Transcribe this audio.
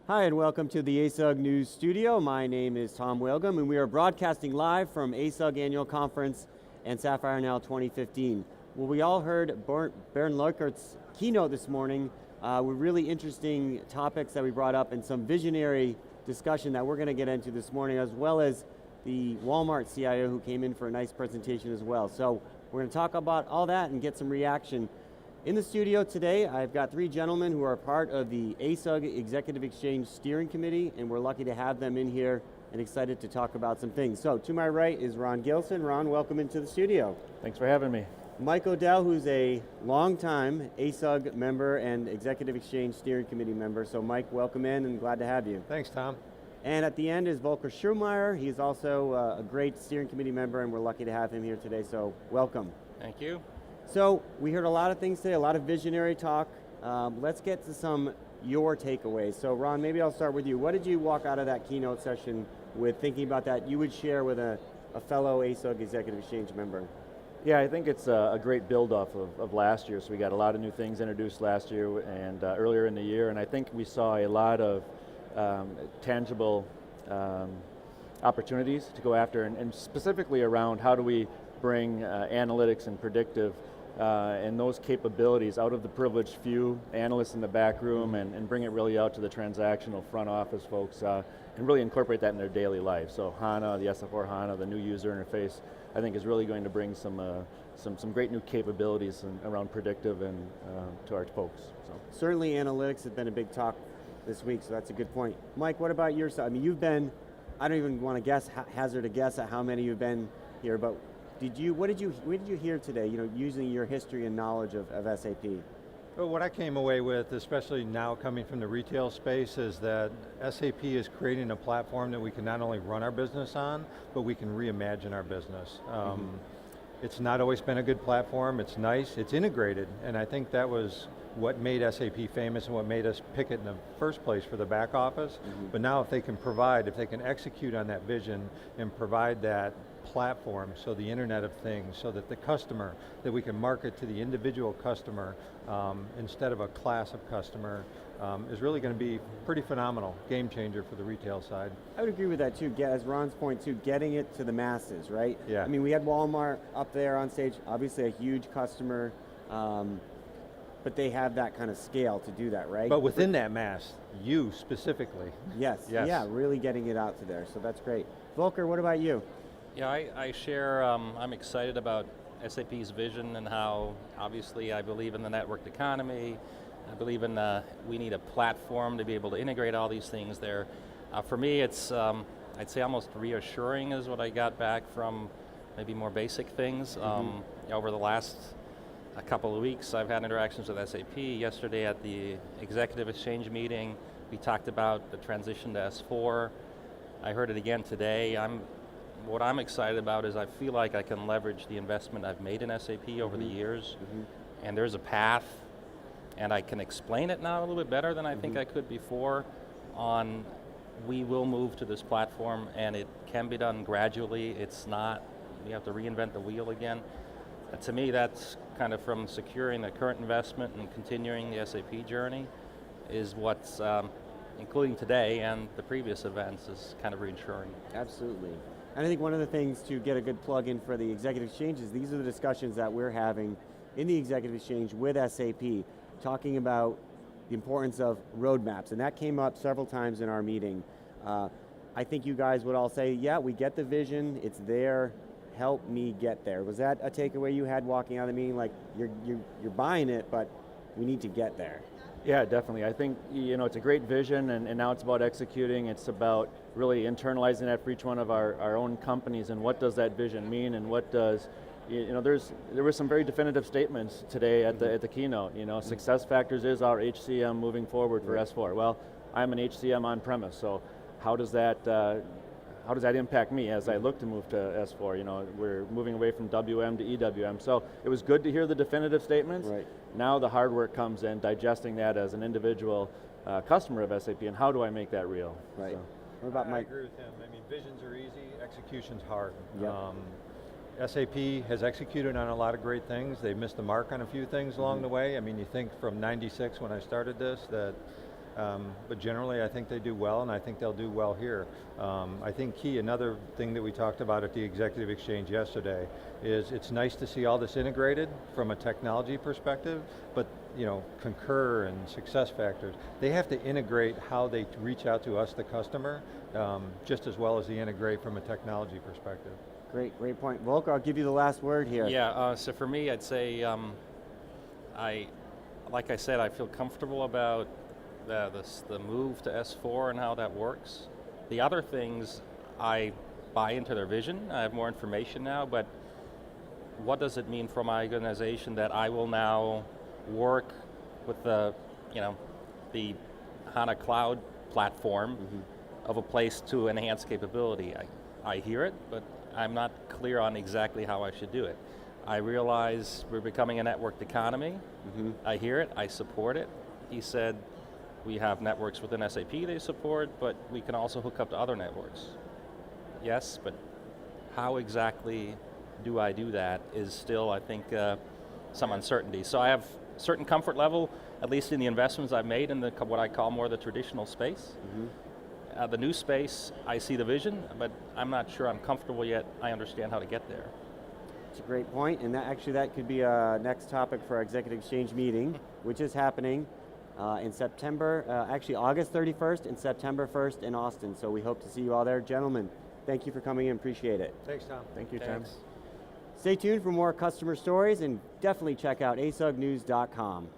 Hi, and welcome to the ASUG News Studio. My name is Tom Whalegum, and we are broadcasting live from ASUG Annual Conference and Sapphire Now 2015. Well, we all heard Bernd Leukert's keynote this morning with really interesting topics that we brought up and some visionary discussion that we're going to get into this morning, as well as the Walmart CIO who came in for a nice presentation as well. So we're going to talk about all that and get some reaction. In the studio today, I've got three gentlemen who are part of the ASUG Executive Exchange Steering Committee, and we're lucky to have them in here and excited to talk about some things. So to my right is Ron Gilson. Ron, welcome into the studio. Thanks for having me. Mike O'Dell, who's a longtime ASUG member and Executive Exchange Steering Committee member. So Mike, welcome in and glad to have you. Thanks, Tom. And at the end is Volker Schumacher. He's also a great steering committee member, and we're lucky to have him here today, so welcome. Thank you. So we heard a lot of things today, a lot of visionary talk. Let's get to some your takeaways. So Ron, maybe I'll start with you. What did you walk out of that keynote session with, thinking about that you would share with a fellow ASUG Executive Exchange member? Yeah, I think it's a great build-off of last year. So we got a lot of new things introduced last year and earlier in the year, and I think we saw a lot of tangible opportunities to go after, and specifically around how do we bring analytics and predictive and those capabilities out of the privileged few analysts in the back room and bring it really out to the transactional front office folks and really incorporate that in their daily life. So HANA, the S/4 HANA, the new user interface, I think is really going to bring some great new capabilities around predictive and to our folks. So. Certainly analytics has been a big talk this week, so that's a good point. Mike, what about your side? I mean, you've been, I don't even want to hazard a guess at how many you've been here, but what did you hear today, using your history and knowledge of SAP? Well, what I came away with, especially now coming from the retail space, is that SAP is creating a platform that we can not only run our business on, but we can reimagine our business. It's not always been a good platform, it's nice, it's integrated, and I think that was what made SAP famous and what made us pick it in the first place for the back office. But now if they can execute on that vision and provide that platform, so the Internet of Things, so that the customer, that we can market to the individual customer instead of a class of customer, is really going to be pretty phenomenal, game changer for the retail side. I would agree with that too, as Ron's point too, getting it to the masses, right? Yeah. I mean, we had Walmart up there on stage, obviously a huge customer, but they have that kind of scale to do that, right? But within that mass, you specifically. Yes, yeah, really getting it out to there, so that's great. Volker, what about you? Yeah, I share, I'm excited about SAP's vision and how, obviously, I believe in the networked economy. I believe in we need a platform to be able to integrate all these things there. For me, it's, I'd say almost reassuring is what I got back from maybe more basic things. Over the last couple of weeks, I've had interactions with SAP. Yesterday at the Executive Exchange meeting, we talked about the transition to S4. I heard it again today. What I'm excited about is I feel like I can leverage the investment I've made in SAP over the years, and there's a path, and I can explain it now a little bit better than I think I could before on we will move to this platform, and it can be done gradually. It's not, we have to reinvent the wheel again. To me, that's kind of from securing the current investment and continuing the SAP journey is what's, including today and the previous events, is kind of reassuring. Absolutely. And I think one of the things to get a good plug in for the Executive Exchange is these are the discussions that we're having in the Executive Exchange with SAP, talking about the importance of roadmaps, and that came up several times in our meeting. I think you guys would all say, yeah, we get the vision, it's there, help me get there. Was that a takeaway you had walking out of the meeting, like you're buying it, but we need to get there? Yeah, definitely. I think it's a great vision, and now it's about executing. It's about really internalizing that for each one of our own companies, and what does that vision mean, and what does, there were some very definitive statements today at the keynote. Success factors is our HCM moving forward for S4. Well, I'm an HCM on-premise, so how does that impact me as I look to move to S4? We're moving away from WM to EWM. So it was good to hear the definitive statements. Right. Now the hard work comes in, digesting that as an individual customer of SAP, and how do I make that real? Right. So. What about Mike? I agree with him. I mean, visions are easy, execution's hard. Yep. SAP has executed on a lot of great things. They've missed the mark on a few things along the way. I mean, you think from '96 when I started this that but generally I think they do well, and I think they'll do well here. I think key, another thing that we talked about at the Executive Exchange yesterday, is it's nice to see all this integrated from a technology perspective, but Concur and SuccessFactors, they have to integrate how they reach out to us, the customer, just as well as they integrate from a technology perspective. Great point. Volker, I'll give you the last word here. Yeah, so for me, I'd say, like I said, I feel comfortable about the move to S4 and how that works. The other things, I buy into their vision. I have more information now, but what does it mean for my organization that I will now work with the HANA Cloud platform of a place to enhance capability? I hear it, but I'm not clear on exactly how I should do it. I realize we're becoming a networked economy. I hear it, I support it. He said we have networks within SAP they support, but we can also hook up to other networks. Yes, but how exactly do I do that is still, I think, some uncertainty. So I have certain comfort level, at least in the investments I've made in what I call more the traditional space. The new space, I see the vision, but I'm not sure I'm comfortable yet. I understand how to get there. It's a great point, and that could be a next topic for our Executive Exchange meeting, which is happening in September, actually August 31st and September 1st in Austin. So we hope to see you all there. Gentlemen, thank you for coming in, appreciate it. Thanks, Tom. Thank you, Thanks. Tim. Stay tuned for more customer stories, and definitely check out asugnews.com.